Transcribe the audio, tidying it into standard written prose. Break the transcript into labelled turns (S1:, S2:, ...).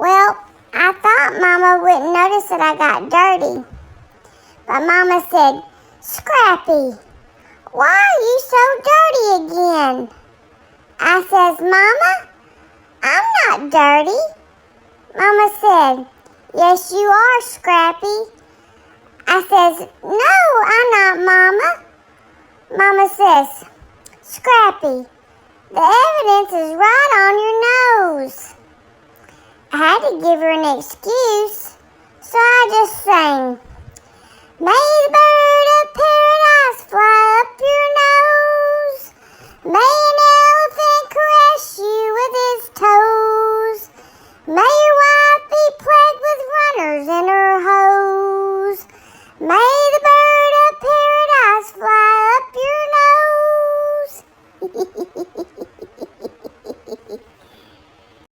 S1: Well, I thought Mama wouldn't notice that I got dirty. But Mama said, Scrappy, why are you so dirty again? I says, Mama, I'm not dirty. Mama said, yes, you are, Scrappy. I says, no, I'm not, Mama. Mama says, Scrappy, the evidence is right on your nose. I had to give her an excuse, so I just sang, may the bird of paradise fly up your nose. May